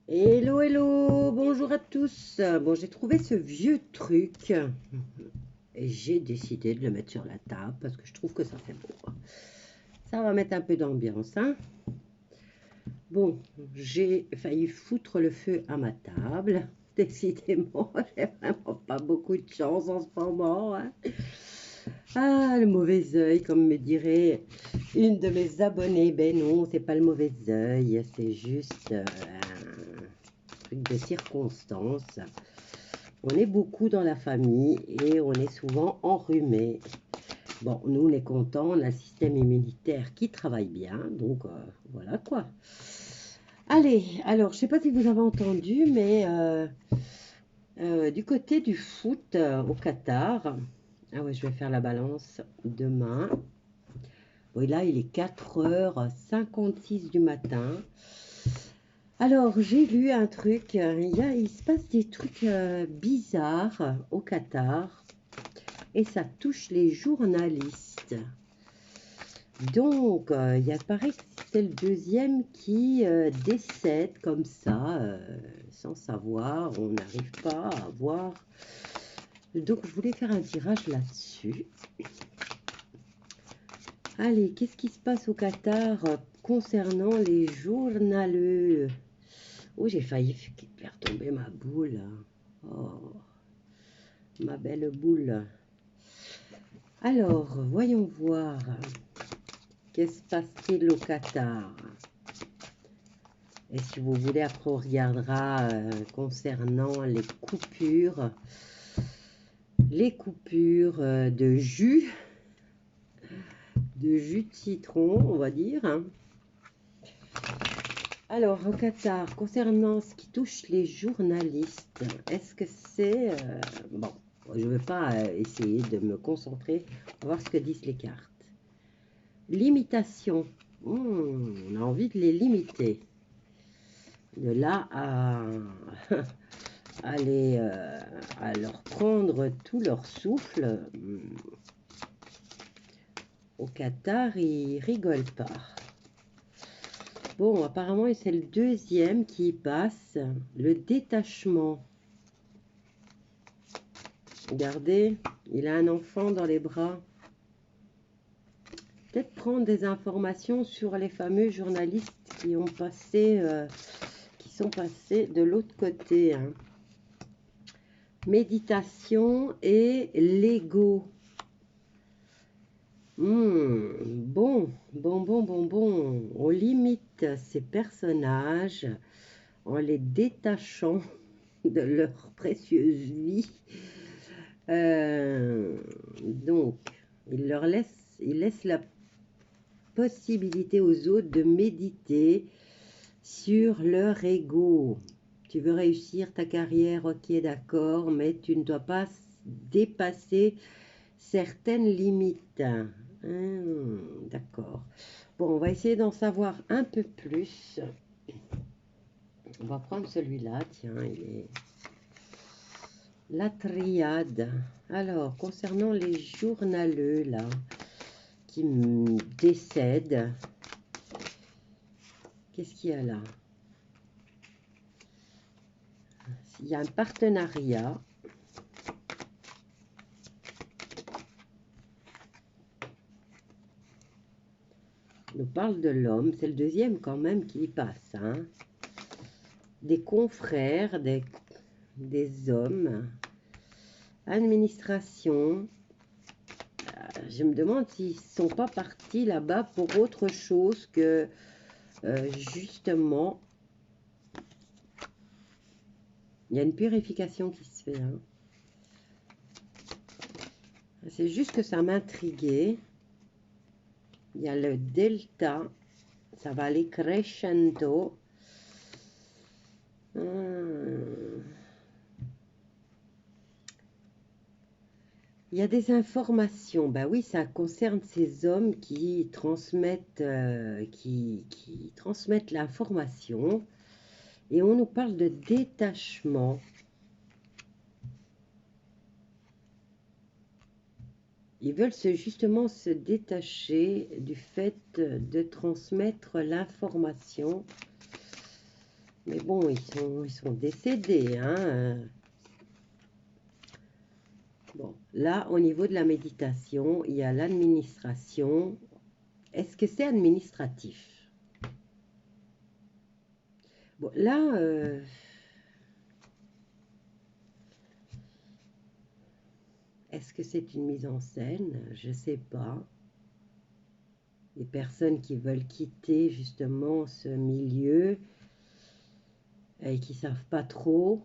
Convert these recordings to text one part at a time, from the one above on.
Hello, hello, bonjour à tous. Bon, j'ai trouvé ce vieux truc et j'ai décidé de le mettre sur la table parce que je trouve que ça fait beau. Ça va mettre un peu d'ambiance, hein. Bon, j'ai failli foutre le feu à ma table. Décidément, j'ai vraiment pas beaucoup de chance en ce moment, hein. Ah, le mauvais œil, comme me dirait une de mes abonnées. Ben non, c'est pas le mauvais œil, c'est juste un truc de circonstance. On est beaucoup dans la famille et on est souvent enrhumé. Bon, nous, on est contents, on a le système immunitaire qui travaille bien, donc voilà quoi. Allez, alors, je sais pas si vous avez entendu, mais du côté du foot au Qatar, ah ouais, je vais faire la balance demain. Oui, là, il est 4h56 du matin. Alors, j'ai lu un truc, il se passe des trucs bizarres au Qatar et ça touche les journalistes. Donc, il paraît que c'est le deuxième qui décède comme ça, sans savoir, on n'arrive pas à voir. Donc, je voulais faire un tirage là-dessus. Allez, qu'est-ce qui se passe au Qatar concernant les journaleux? Oh, j'ai failli faire tomber ma boule. Oh, ma belle boule. Alors, voyons voir. Qu'est-ce qui se passe-t-il au Qatar? Et si vous voulez, après, on regardera concernant les coupures de jus de citron, on va dire. Alors, au Qatar, concernant ce qui touche les journalistes, est-ce que c'est... bon, je ne vais pas essayer de me concentrer, on va voir ce que disent les cartes. Limitation. On a envie de les limiter. De là à leur prendre tout leur souffle. Au Qatar, ils rigolent pas. Bon, apparemment, c'est le deuxième qui passe. Le détachement. Regardez, il a un enfant dans les bras. Peut-être prendre des informations sur les fameux journalistes qui ont passé, qui sont passés de l'autre côté, hein. Méditation et l'ego. Bon. On limite ces personnages en les détachant de leur précieuse vie. Donc, il laisse la possibilité aux autres de méditer sur leur ego. Tu veux réussir ta carrière, ok, d'accord, mais tu ne dois pas dépasser certaines limites. D'accord. Bon, on va essayer d'en savoir un peu plus. On va prendre celui-là, tiens, il est... La triade. Alors, concernant les journaleux, là, qui décèdent, qu'est-ce qu'il y a là? Il y a un partenariat. On nous parle de l'homme, c'est le deuxième quand même qui y passe, hein. Des confrères, des hommes, administration. Je me demande s'ils ne sont pas partis là-bas pour autre chose que justement, il y a une purification qui se fait, hein. C'est juste que ça m'intriguait. Il y a le delta, ça va aller crescendo. Il y a des informations, ben oui, ça concerne ces hommes qui transmettent, qui transmettent l'information. Et on nous parle de détachement. Ils veulent justement se détacher du fait de transmettre l'information. Mais bon, ils sont décédés, hein. Bon, là, au niveau de la méditation, il y a l'administration. Est-ce que c'est administratif? Bon, là, est-ce que c'est une mise en scène? Je ne sais pas. Les personnes qui veulent quitter justement ce milieu et qui ne savent pas trop.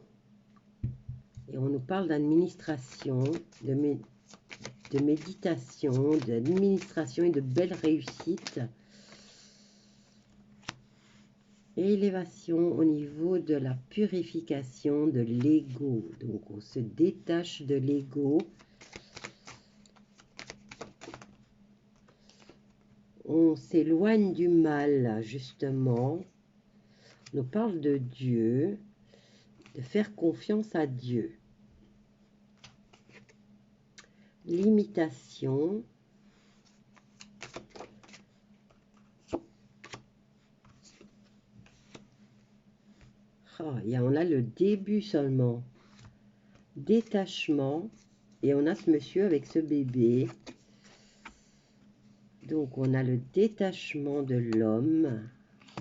Et on nous parle d'administration, de méditation, d'administration et de belles réussites. Élévation au niveau de la purification de l'ego. Donc on se détache de l'ego. On s'éloigne du mal, justement. On nous parle de Dieu, de faire confiance à Dieu. L'imitation. Oh, on a le début seulement. Détachement. Et on a ce monsieur avec ce bébé. Donc, on a le détachement de l'homme,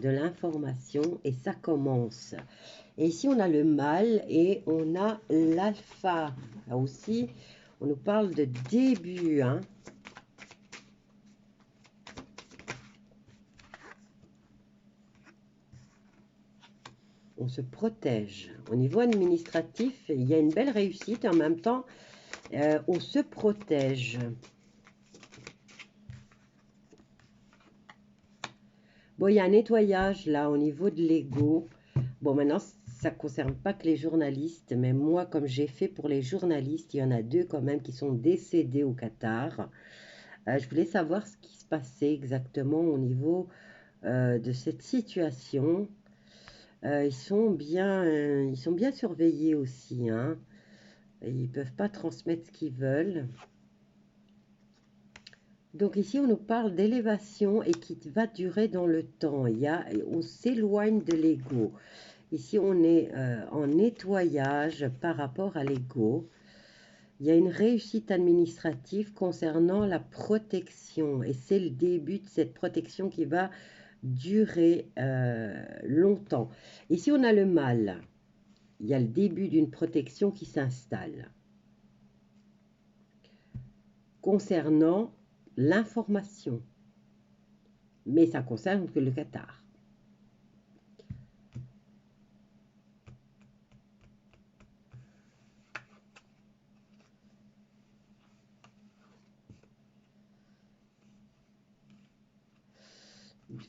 de l'information, et ça commence. Et ici, on a le mal et on a l'alpha. Là aussi, on nous parle de début, hein. On se protège. Au niveau administratif, il y a une belle réussite. En même temps, on se protège. Bon, il y a un nettoyage là au niveau de l'ego. Bon, maintenant, ça ne concerne pas que les journalistes, mais moi, comme j'ai fait pour les journalistes, il y en a 2 quand même qui sont décédés au Qatar. Je voulais savoir ce qui se passait exactement au niveau de cette situation. Ils sont bien surveillés aussi, hein. Ils ne peuvent pas transmettre ce qu'ils veulent. Donc ici, on nous parle d'élévation et qui va durer dans le temps. On s'éloigne de l'ego. Ici, on est en nettoyage par rapport à l'ego. Il y a une réussite administrative concernant la protection. Et c'est le début de cette protection qui va durer longtemps. Ici, on a le mal. Il y a le début d'une protection qui s'installe. Concernant l'information. Mais ça concerne que le Qatar.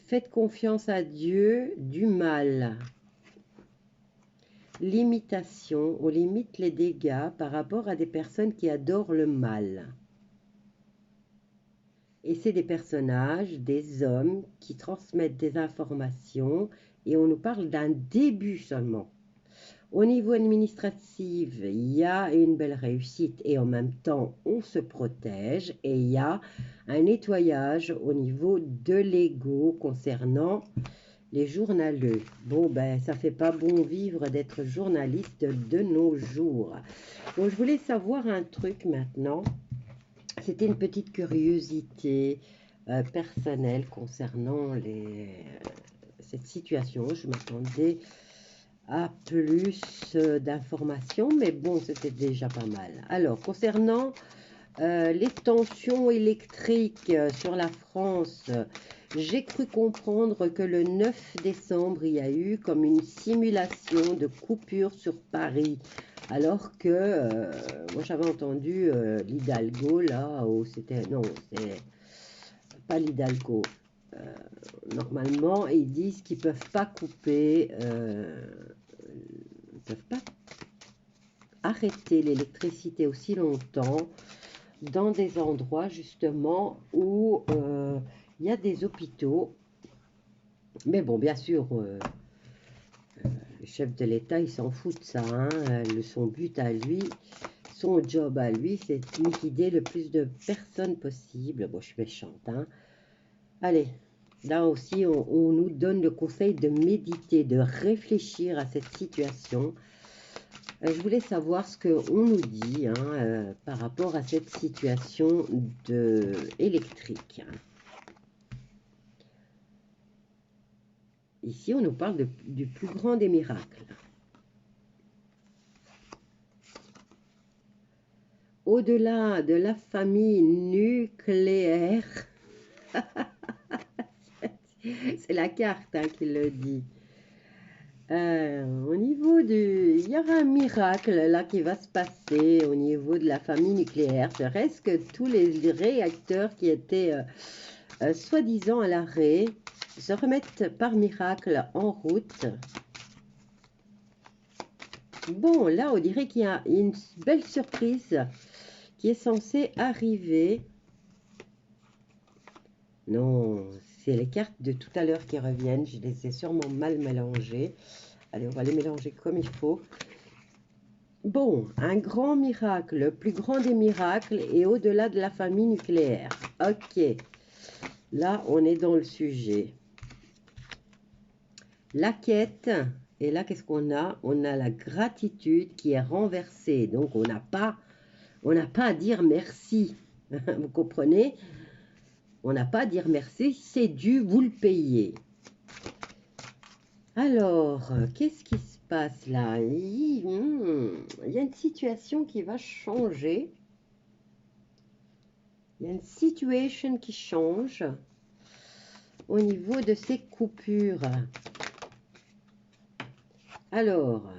Faites confiance à Dieu du mal. L'imitation, on limite les dégâts par rapport à des personnes qui adorent le mal. Et c'est des personnages, des hommes qui transmettent des informations et on nous parle d'un début seulement. Au niveau administratif, il y a une belle réussite et en même temps, on se protège et il y a un nettoyage au niveau de l'ego concernant les journaleux. Bon, ben, ça fait pas bon vivre d'être journaliste de nos jours. Donc, je voulais savoir un truc maintenant. C'était une petite curiosité personnelle concernant cette situation. Je m'attendais à plus d'informations, mais bon, c'était déjà pas mal. Alors, concernant les tensions électriques sur la France, j'ai cru comprendre que le 9 décembre, il y a eu comme une simulation de coupure sur Paris. Alors que, moi j'avais entendu l'Hidalgo, là, où c'était... Non, c'est pas l'Hidalgo. Normalement, ils disent qu'ils ne peuvent pas couper... ils ne peuvent pas arrêter l'électricité aussi longtemps dans des endroits justement où il y a des hôpitaux. Mais bon, bien sûr, le chef de l'État, il s'en fout de ça. Hein. Son but à lui, son job à lui, c'est de liquider le plus de personnes possible. Bon, je suis méchante. Hein. Allez, Là aussi, on nous donne le conseil de méditer, de réfléchir à cette situation. Je voulais savoir ce qu'on nous dit hein, par rapport à cette situation électrique. Ici, on nous parle du plus grand des miracles. Au-delà de la famille nucléaire, c'est la carte hein, qui le dit. Au niveau il y aura un miracle là qui va se passer au niveau de la famille nucléaire. Serait-ce que tous les réacteurs qui étaient soi-disant à l'arrêt se remettent par miracle en route? Bon, là, on dirait qu'il y a une belle surprise qui est censée arriver. Non, c'est les cartes de tout à l'heure qui reviennent. Je les ai sûrement mal mélangées. Allez, on va les mélanger comme il faut. Bon, un grand miracle, le plus grand des miracles et au-delà de la famille nucléaire. Ok, là, on est dans le sujet. La quête, et là, qu'est-ce qu'on a? On a la gratitude qui est renversée. Donc, on n'a pas à dire merci. Vous comprenez? On n'a pas à dire merci, c'est dû, vous le payez. Alors, qu'est-ce qui se passe là? Il y a une situation qui va changer. Il y a une situation qui change au niveau de ces coupures. Alors,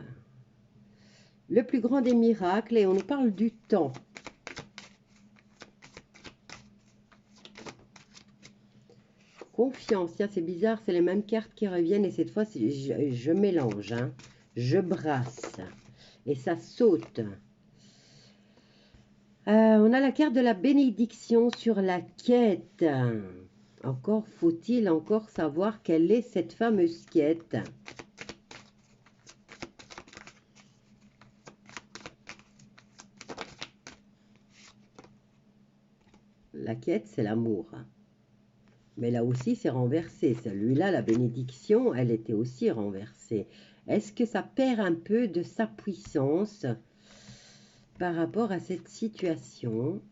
le plus grand des miracles, et on nous parle du temps. Confiance, c'est bizarre, c'est les mêmes cartes qui reviennent et cette fois, je mélange, hein, je brasse et ça saute. On a la carte de la bénédiction sur la quête. Encore faut-il encore savoir quelle est cette fameuse quête. La quête, c'est l'amour. Mais là aussi, c'est renversé. Celui-là, la bénédiction, elle était aussi renversée. Est-ce que ça perd un peu de sa puissance par rapport à cette situation?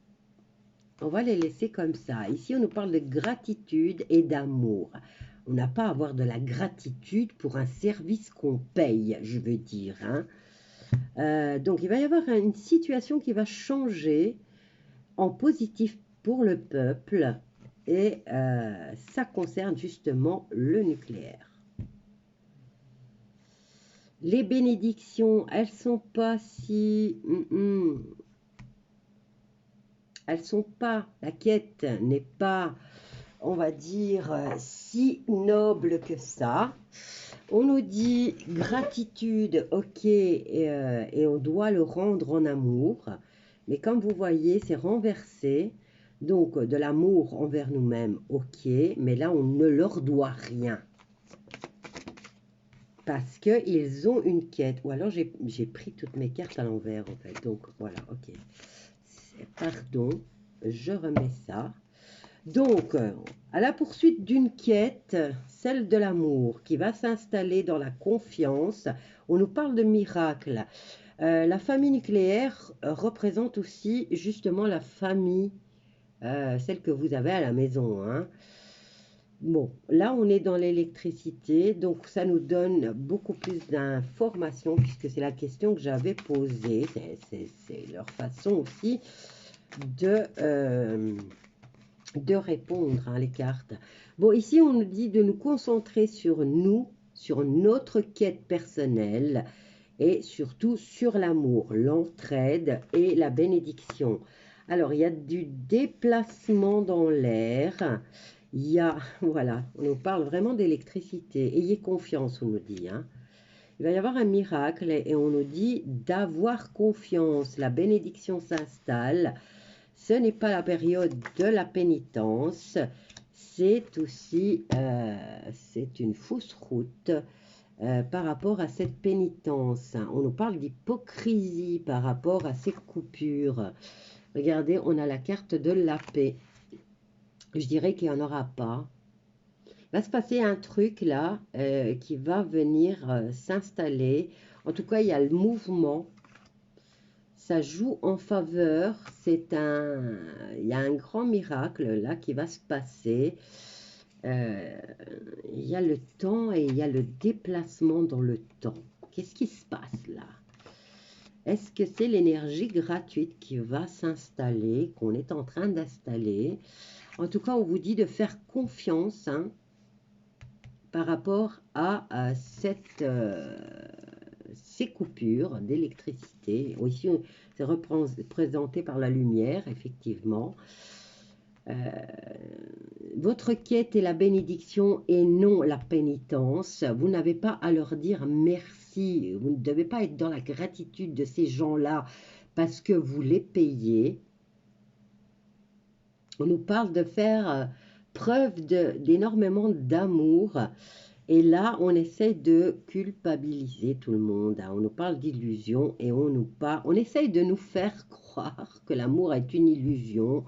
On va les laisser comme ça. Ici, on nous parle de gratitude et d'amour. On n'a pas à avoir de la gratitude pour un service qu'on paye, je veux dire. Hein. Donc, il va y avoir une situation qui va changer en positif pour le peuple. Et ça concerne justement le nucléaire. Les bénédictions, elles sont pas si... elles sont pas... La quête n'est pas, on va dire, si noble que ça. On nous dit gratitude, ok, et on doit le rendre en amour. Mais comme vous voyez, c'est renversé. Donc, de l'amour envers nous-mêmes, ok, mais là, on ne leur doit rien. Parce qu'ils ont une quête. Ou alors, j'ai pris toutes mes cartes à l'envers, en fait. Donc, voilà, ok. Pardon, je remets ça. Donc, à la poursuite d'une quête, celle de l'amour, qui va s'installer dans la confiance, on nous parle de miracle. La famille nucléaire représente aussi, justement, la famille celle que vous avez à la maison. Hein. Bon, là, on est dans l'électricité, donc ça nous donne beaucoup plus d'informations, puisque c'est la question que j'avais posée. C'est leur façon aussi de répondre, hein, les cartes. Bon, ici, on nous dit de nous concentrer sur nous, sur notre quête personnelle, et surtout sur l'amour, l'entraide et la bénédiction. Alors, il y a du déplacement dans l'air. Il y a, voilà, on nous parle vraiment d'électricité. Ayez confiance, on nous dit. Hein. Il va y avoir un miracle et on nous dit d'avoir confiance. La bénédiction s'installe. Ce n'est pas la période de la pénitence. C'est aussi, c'est une fausse route. Par rapport à cette pénitence. On nous parle d'hypocrisie par rapport à ces coupures. Regardez, on a la carte de la paix. Je dirais qu'il n'y en aura pas. va se passer un truc là qui va venir s'installer. En tout cas, il y a le mouvement. Ça joue en faveur. Il y a un grand miracle là qui va se passer. Euh, il y a le temps et il y a le déplacement dans le temps. Qu'est-ce qui se passe là? Est-ce que c'est l'énergie gratuite qui va s'installer, qu'on est en train d'installer? En tout cas, on vous dit de faire confiance hein, par rapport à ces coupures d'électricité. Ici, c'est représenté par la lumière, effectivement. Votre quête est la bénédiction et non la pénitence. Vous n'avez pas à leur dire merci. Vous ne devez pas être dans la gratitude de ces gens-là parce que vous les payez. On nous parle de faire preuve d'énormément d'amour. Et là, on essaie de culpabiliser tout le monde. Hein. On nous parle d'illusion et on essaye de nous faire croire que l'amour est une illusion,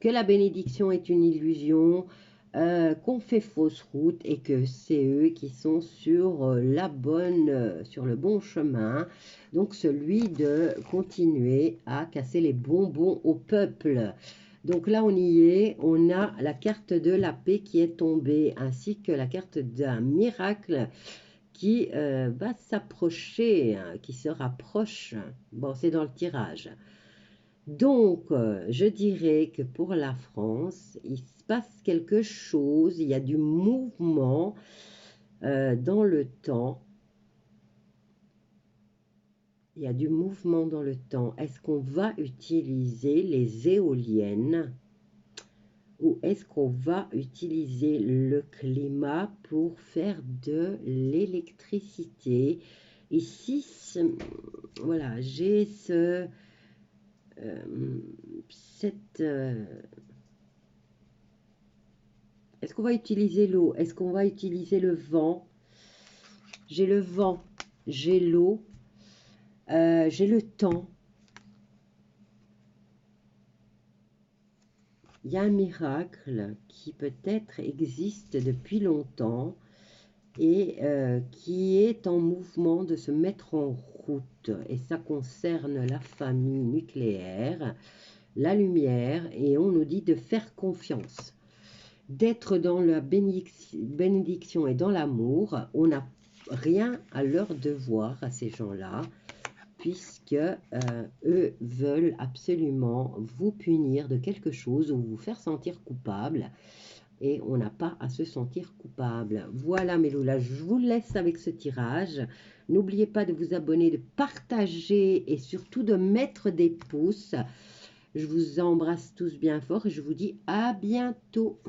que la bénédiction est une illusion, qu'on fait fausse route et que c'est eux qui sont sur sur le bon chemin. Donc celui de continuer à casser les bonbons au peuple. Donc là, on y est, on a la carte de la paix qui est tombée, ainsi que la carte d'un miracle qui va s'approcher, hein, qui se rapproche. Bon, c'est dans le tirage. Donc, je dirais que pour la France, il se passe quelque chose, il y a du mouvement dans le temps. Il y a du mouvement dans le temps. Est-ce qu'on va utiliser les éoliennes ou est-ce qu'on va utiliser le climat pour faire de l'électricité? Ici, voilà, j'ai est-ce qu'on va utiliser l'eau? Est-ce qu'on va utiliser le vent? J'ai le vent, j'ai l'eau, j'ai le temps. Il y a un miracle qui peut-être existe depuis longtemps et qui est en mouvement de se mettre en route. Et ça concerne la famille nucléaire, la lumière, et on nous dit de faire confiance, d'être dans la bénédiction et dans l'amour. On n'a rien à leur devoir à ces gens-là, puisque eux veulent absolument vous punir de quelque chose ou vous faire sentir coupable. Et on n'a pas à se sentir coupable. Voilà mes loulas, je vous laisse avec ce tirage. N'oubliez pas de vous abonner, de partager et surtout de mettre des pouces. Je vous embrasse tous bien fort et je vous dis à bientôt.